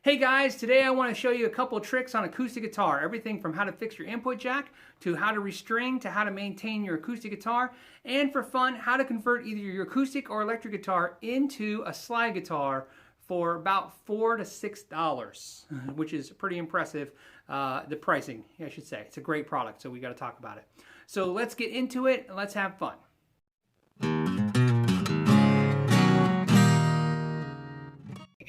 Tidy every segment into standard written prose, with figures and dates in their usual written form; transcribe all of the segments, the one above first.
Hey guys, today I want to show you a couple of tricks on acoustic guitar. Everything from how to fix your input jack, to how to restring, to how to maintain your acoustic guitar, and for fun, how to convert either your acoustic or electric guitar into a slide guitar for about $4 to $6, which is pretty impressive. The pricing, I should say. It's a great product, so we got to talk about it. So let's get into it and let's have fun.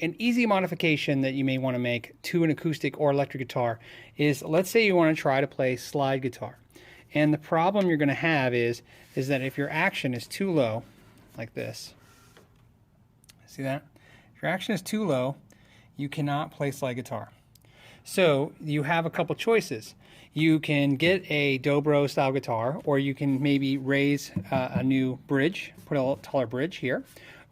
An easy modification that you may want to make to an acoustic or electric guitar is, let's say you want to try to play slide guitar. And the problem you're going to have is that if your action is too low, like this, see that? If your action is too low, you cannot play slide guitar. So you have a couple choices. You can get a dobro style guitar, or you can maybe raise a new bridge, put a little taller bridge here,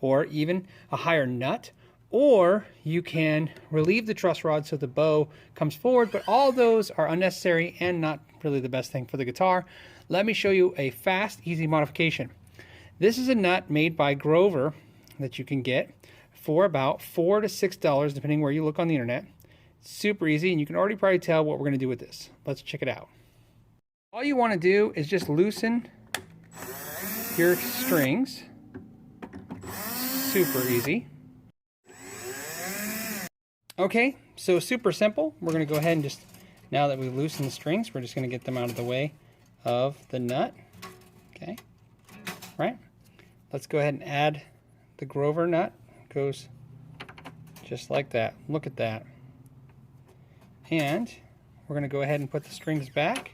or even a higher nut. Or you can relieve the truss rod so the bow comes forward, but all those are unnecessary and not really the best thing for the guitar. Let me show you a fast, easy modification. This is a nut made by Grover that you can get for about $4 to $6, depending where you look on the internet. Super easy, and you can already probably tell what we're going to do with this. Let's check it out. All you want to do is just loosen your strings. Super easy. Okay, so super simple. We're going to go ahead and just, now that we've loosened the strings, we're just going to get them out of the way of the nut. Okay, right? Let's go ahead and add the Grover nut. It goes just like that. Look at that. And we're going to go ahead and put the strings back.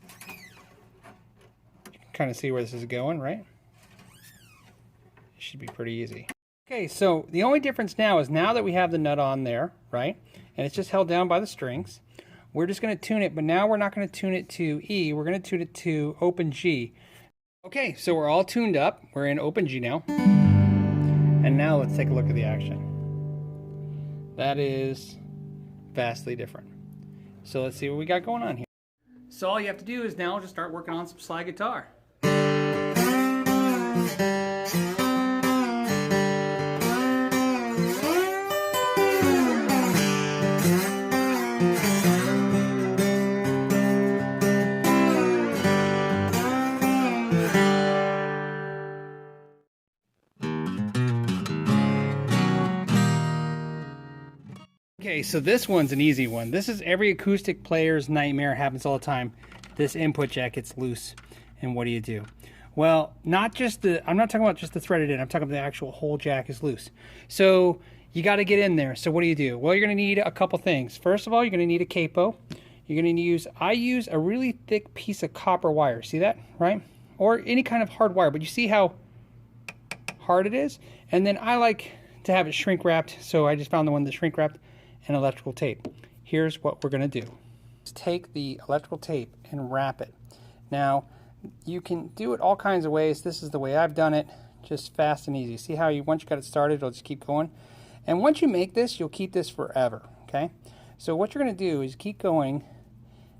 You can kind of see where this is going, right? It should be pretty easy. Okay, so the only difference now is now that we have the nut on there, right, and it's just held down by the strings, we're just going to tune it, but now we're not going to tune it to E, we're going to tune it to open G. Okay, so we're all tuned up, we're in open G now, and now let's take a look at the action. That is vastly different. So let's see what we got going on here. So all you have to do is now just start working on some slide guitar. Okay, so this one's an easy one. This is every acoustic player's nightmare. Happens all the time. This input jack gets loose, and what do you do? Well, I'm not talking about just the threaded end. I'm talking about the actual whole jack is loose. So you got to get in there. So what do you do? Well, you're going to need a couple things. First of all, you're going to need a capo. You're going to use, I use a really thick piece of copper wire. See that, right? Or any kind of hard wire, but you see how hard it is? And then I like to have it shrink wrapped, so I just found the one that's shrink wrapped. And electrical tape. Here's what we're going to do. Just take the electrical tape and wrap it. Now, you can do it all kinds of ways. This is the way I've done it, just fast and easy. See how once you got it started, it'll just keep going. And once you make this, you'll keep this forever, okay? So what you're going to do is keep going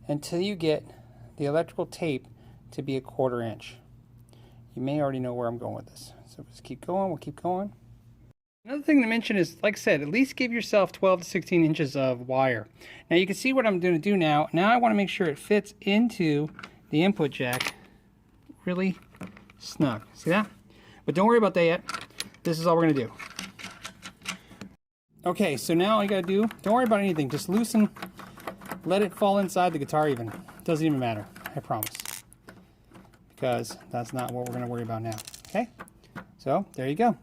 until you get the electrical tape to be 1/4 inch. You may already know where I'm going with this. So just keep going, we'll keep going. Another thing to mention is, like I said, at least give yourself 12 to 16 inches of wire. Now you can see what I'm going to do now. Now I want to make sure it fits into the input jack really snug. See that? But don't worry about that yet. This is all we're going to do. Okay, so now all you got to do, don't worry about anything. Just loosen, let it fall inside the guitar even. It doesn't even matter, I promise. Because that's not what we're going to worry about now. Okay? So, there you go.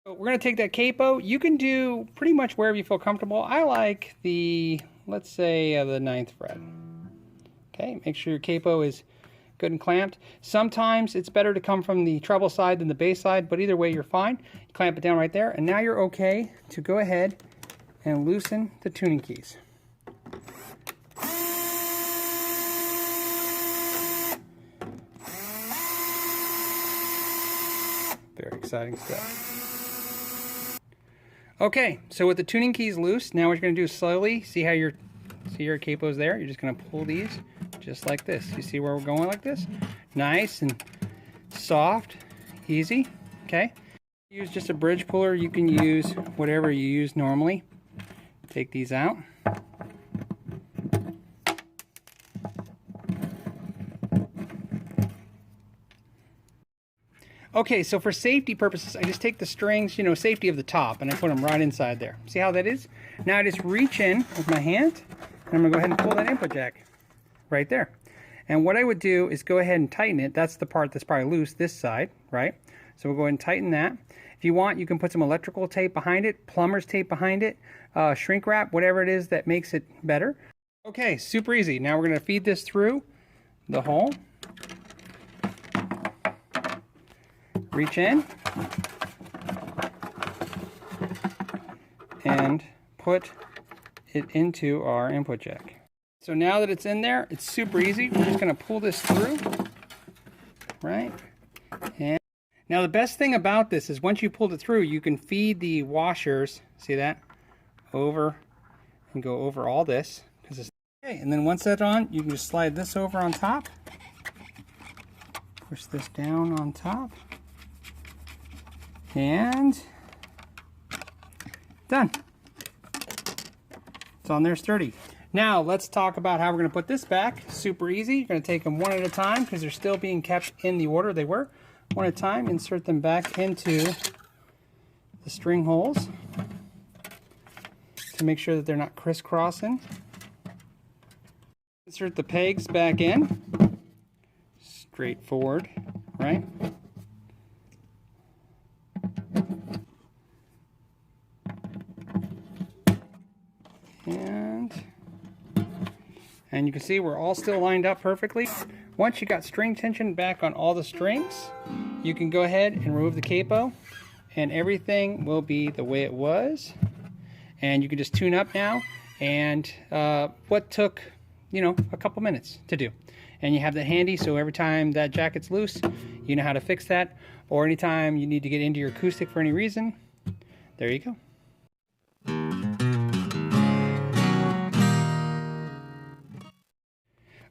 We're going to take that capo. You can do pretty much wherever you feel comfortable. I like the, let's say, the 9th fret. Okay, make sure your capo is good and clamped. Sometimes it's better to come from the treble side than the bass side, but either way you're fine. You clamp it down right there, and now you're okay to go ahead and loosen the tuning keys. Very exciting stuff. Okay, so with the tuning keys loose, now what you're going to do is slowly, see your capo's there? You're just going to pull these just like this. You see where we're going like this? Nice and soft, easy, okay? Use just a bridge puller. You can use whatever you use normally. Take these out. Okay, so for safety purposes, I just take the strings, you know, safety of the top, and I put them right inside there. See how that is? Now I just reach in with my hand, and I'm going to go ahead and pull that input jack right there. And what I would do is go ahead and tighten it. That's the part that's probably loose, this side, right? So we'll go ahead and tighten that. If you want, you can put some electrical tape behind it, plumber's tape behind it, shrink wrap, whatever it is that makes it better. Okay, super easy. Now we're going to feed this through the hole. Reach in and put it into our input jack. So now that it's in there, it's super easy. We're just going to pull this through, right? And now the best thing about this is once you pulled it through, you can feed the washers, see that, over and go over all this. Okay, and then once that's on, you can just slide this over on top, push this down on top, and done. It's on there sturdy. Now let's talk about how we're going to put this back. Super easy. You're going to take them one at a time because they're still being kept in the order they were. One at a time, insert them back into the string holes to make sure that they're not crisscrossing. Insert the pegs back in. Straightforward, right? And you can see we're all still lined up perfectly. Once you got string tension back on all the strings, you can go ahead and remove the capo and everything will be the way it was. And you can just tune up now, and what took, you know, a couple minutes to do. And you have that handy, so every time that jacket's loose, you know how to fix that. Or anytime you need to get into your acoustic for any reason, there you go.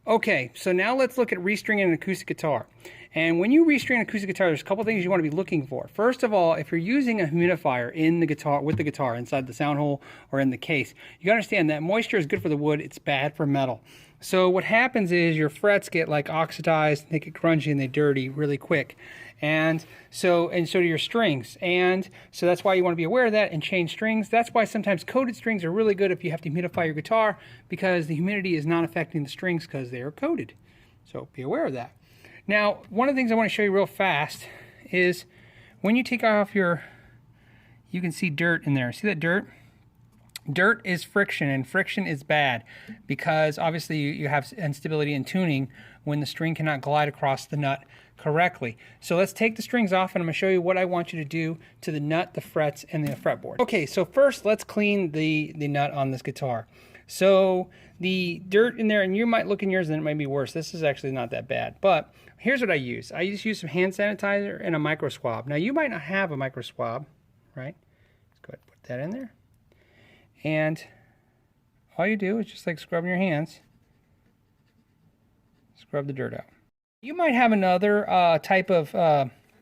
Okay, so now let's look at restringing an acoustic guitar. And when you restring an acoustic guitar, there's a couple things you want to be looking for. First of all, if you're using a humidifier in the guitar, with the guitar, inside the sound hole or in the case, you gotta understand that moisture is good for the wood, it's bad for metal. So what happens is your frets get like oxidized, they get grungy and they dirty really quick. And so do your strings. And so that's why you want to be aware of that and change strings. That's why sometimes coated strings are really good if you have to humidify your guitar, because the humidity is not affecting the strings because they are coated. So be aware of that. Now, one of the things I want to show you real fast is when you take off your, you can see dirt in there. See that dirt? Dirt is friction, and friction is bad because obviously you have instability in tuning when the string cannot glide across the nut correctly. So let's take the strings off, and I'm going to show you what I want you to do to the nut, the frets, and the fretboard. Okay, so first let's clean the nut on this guitar. So the dirt in there, and you might look in yours and it might be worse. This is actually not that bad, but here's what I use. I just use some hand sanitizer and a micro swab. Now you might not have a micro swab, right? Let's go ahead and put that in there. And all you do is just like scrubbing your hands, scrub the dirt out. You might have another type of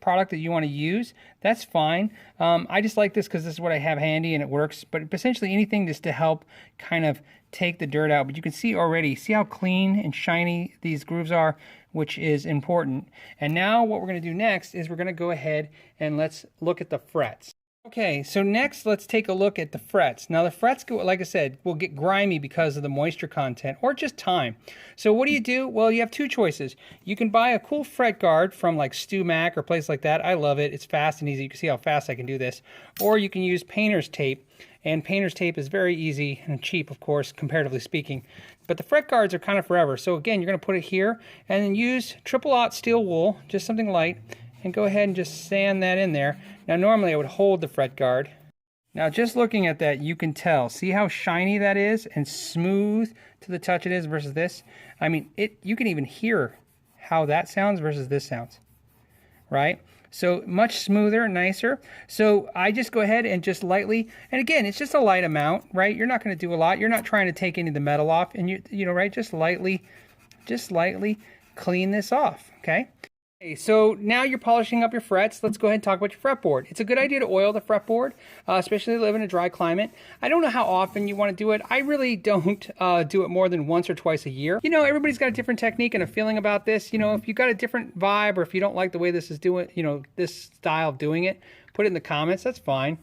product that you want to use. That's fine. I just like this because this is what I have handy and it works. But essentially anything just to help kind of take the dirt out. But you can see already, see how clean and shiny these grooves are, which is important. And now what we're going to do next is we're going to go ahead and let's look at the frets. Okay, so next let's take a look at the frets. Now the frets, like I said, will get grimy because of the moisture content or just time. So what do? Well, you have two choices. You can buy a cool fret guard from like Stu Mac or a place like that. I love it. It's fast and easy. You can see how fast I can do this. Or you can use painter's tape. And painter's tape is very easy and cheap, of course, comparatively speaking. But the fret guards are kind of forever. So again, you're going to put it here and then use 000 steel wool, just something light, and go ahead and just sand that in there. Now normally I would hold the fret guard. Now just looking at that, you can tell. See how shiny that is and smooth to the touch it is versus this? I mean, you can even hear how that sounds versus this sounds, right? So much smoother, nicer. So I just go ahead and just lightly, and again, it's just a light amount, right? You're not going to do a lot. You're not trying to take any of the metal off, and you know, right? Just lightly clean this off, okay? Okay, so now you're polishing up your frets. Let's go ahead and talk about your fretboard. It's a good idea to oil the fretboard, especially if you live in a dry climate. I don't know how often you want to do it. I really don't do it more than once or twice a year. You know, everybody's got a different technique and a feeling about this. You know, if you got a different vibe or if you don't like the way this is doing, you know, this style of doing it, put it in the comments. That's fine,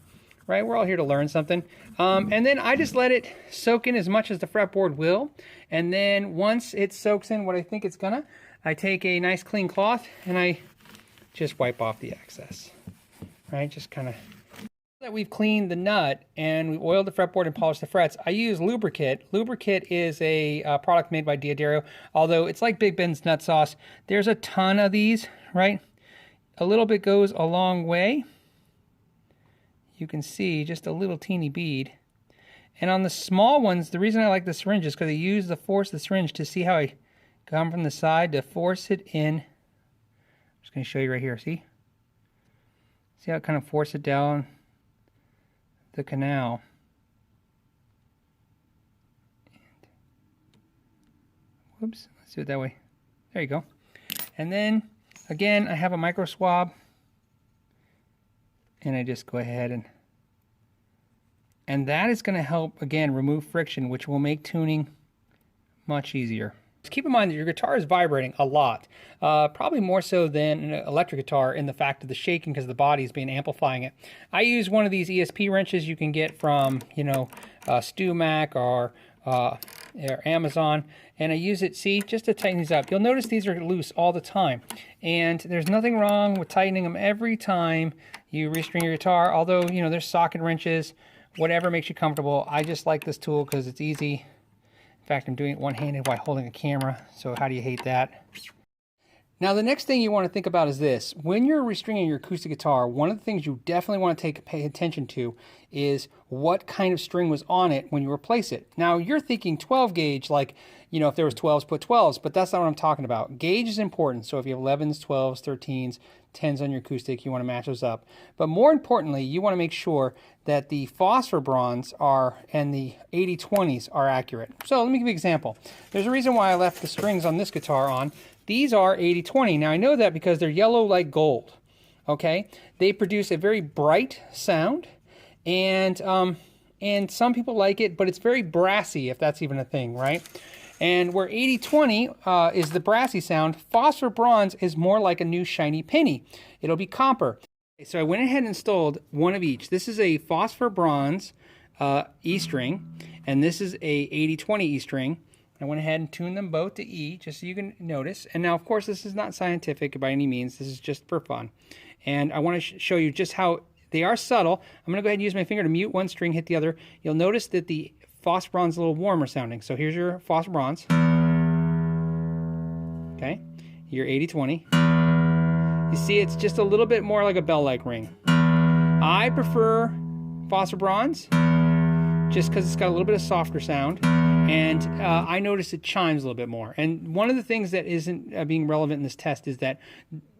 right? We're all here to learn something. And then I just let it soak in as much as the fretboard will. And then once it soaks in what I think it's gonna, I take a nice clean cloth and I just wipe off the excess, right? Just kind of, that we've cleaned the nut and we oiled the fretboard and polished the frets, I use Lubrekit. Lubrekit is a product made by D'Addario, although it's like Big Ben's nut sauce. There's a ton of these, right? A little bit goes a long way. You can see just a little teeny bead. And on the small ones, the reason I like the syringe is because I use the force of the syringe to see how I come from the side to force it in. I'm just going to show you right here. See? See how I kind of force it down the canal. Whoops. Let's do it that way. There you go. And then, again, I have a micro swab. And I just go ahead and that is going to help, again, remove friction, which will make tuning much easier. Just keep in mind that your guitar is vibrating a lot, probably more so than an electric guitar in the fact of the shaking because the body is being amplifying it. I use one of these ESP wrenches you can get from, you know, StewMac or Amazon, and I use it, see, just to tighten these up. You'll notice these are loose all the time, and there's nothing wrong with tightening them every time you restring your guitar, although, you know, there's socket wrenches, whatever makes you comfortable. I just like this tool because it's easy. In fact, I'm doing it one-handed while holding a camera, so how do you hate that? Now, the next thing you want to think about is this. When you're restringing your acoustic guitar, one of the things you definitely want to pay attention to is what kind of string was on it when you replace it. Now, you're thinking 12 gauge, like, you know, if there was 12s, put 12s, but that's not what I'm talking about. Gauge is important, so if you have 11s, 12s, 13s, 10s on your acoustic, you want to match those up. But more importantly, you want to make sure that the phosphor bronze are and the 80-20s are accurate. So let me give you an example. There's a reason why I left the strings on this guitar on. These are 80-20. Now I know that because they're yellow like gold. Okay, they produce a very bright sound, and some people like it, but it's very brassy, if that's even a thing, right? And where 80-20 is the brassy sound, phosphor bronze is more like a new shiny penny. It'll be copper. So I went ahead and installed one of each. This is a phosphor bronze E string, and this is a 80-20 E string. I went ahead and tuned them both to E, just so you can notice. And now, of course, this is not scientific by any means. This is just for fun. And I want to show you just how they are subtle. I'm going to go ahead and use my finger to mute one string, hit the other. You'll notice that the phosphor bronze is a little warmer sounding. So here's your phosphor bronze. Okay, your 80-20. You see, it's just a little bit more like a bell-like ring. I prefer phosphor bronze just because it's got a little bit of softer sound. And I notice it chimes a little bit more. And one of the things that isn't being relevant in this test is that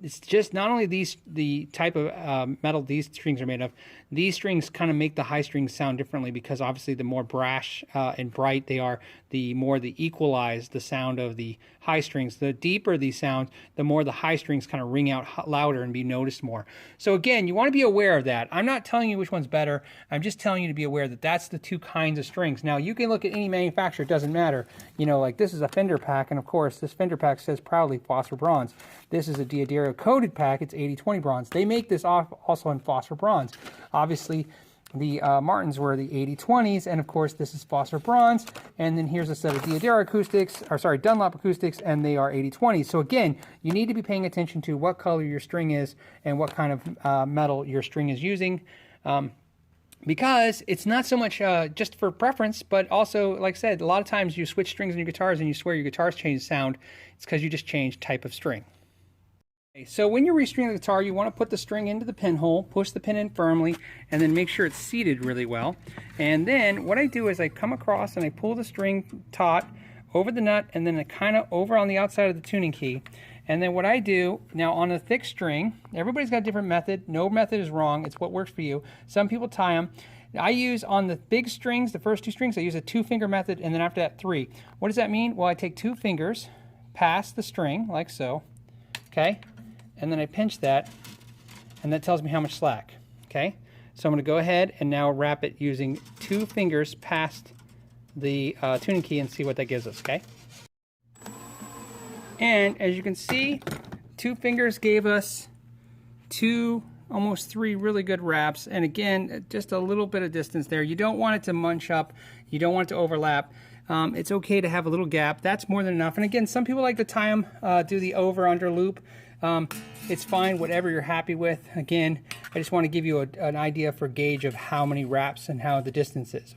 it's just not only the type of metal these strings are made of, these strings kind of make the high strings sound differently because obviously the more brash and bright they are, the more they equalize the sound of the high strings. The deeper these sound, the more the high strings kind of ring out louder and be noticed more. So again, you want to be aware of that. I'm not telling you which one's better. I'm just telling you to be aware that that's the two kinds of strings. Now, you can look at any manufacturer. It doesn't matter. You know, like this is a Fender pack, and of course, this Fender pack says proudly phosphor bronze. This is a D'Addario coated pack. It's 80-20 bronze. They make this also in phosphor bronze. Obviously, the Martins were the 80-20s, and of course, this is phosphor bronze. And then here's a set of D'Addario acoustics, or sorry, Dunlop acoustics, and they are 80-20s. So again, you need to be paying attention to what color your string is and what kind of metal your string is using. Because it's not so much just for preference, but also, like I said, a lot of times you switch strings in your guitars and you swear your guitars change sound. It's because you just changed type of string. Okay, so when you're restringing the guitar, you want to put the string into the pinhole, push the pin in firmly, and then make sure it's seated really well. And then what I do is I come across and I pull the string taut over the nut and then kind of over on the outside of the tuning key. And then what I do, now on a thick string, everybody's got a different method. No method is wrong. It's what works for you. Some people tie them. I use on the big strings, the first two strings, I use a 2-finger method, and then after that 3. What does that mean? Well, I take 2 fingers, pass the string, like so, okay? and then I pinch that, and that tells me how much slack, okay? So I'm going to go ahead and now wrap it using 2 fingers past the tuning key and see what that gives us, okay? And as you can see, 2 fingers gave us 2, almost 3 really good wraps. And again, just a little bit of distance there. You don't want it to munch up. You don't want it to overlap. It's okay to have a little gap. That's more than enough. And again, some people like to tie them, do the over-under loop. It's fine, whatever you're happy with. Again, I just want to give you an idea for gauge of how many wraps and how the distance is.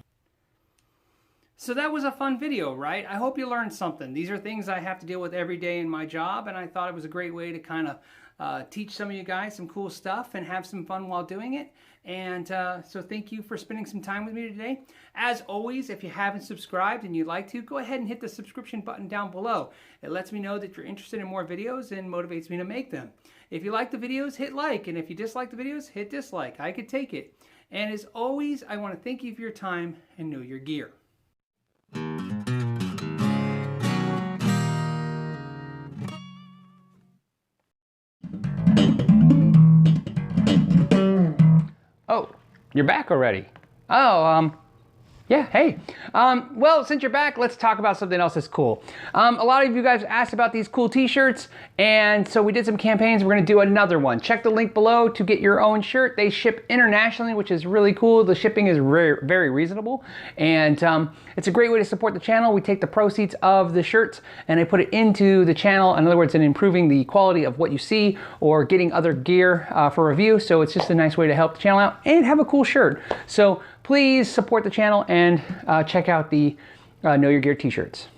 So that was a fun video, right? I hope you learned something. These are things I have to deal with every day in my job, and I thought it was a great way to kind of teach some of you guys some cool stuff and have some fun while doing it. And so thank you for spending some time with me today. As always, if you haven't subscribed and you'd like to, go ahead and hit the subscription button down below. It lets me know that you're interested in more videos and motivates me to make them. If you like the videos, hit like, and if you dislike the videos, hit dislike. I could take it. And as always, I want to thank you for your time and know your gear. Oh, you're back already. Oh, yeah, hey. Well, since you're back, let's talk about something else that's cool. A lot of you guys asked about these cool t-shirts, and so we did some campaigns. We're gonna do another one. Check the link below to get your own shirt. They ship internationally, which is really cool. The shipping is very, very reasonable, and it's a great way to support the channel. We take the proceeds of the shirts and I put it into the channel. In other words, in improving the quality of what you see or getting other gear for review. So it's just a nice way to help the channel out and have a cool shirt. So please support the channel and check out the Know Your Gear t-shirts.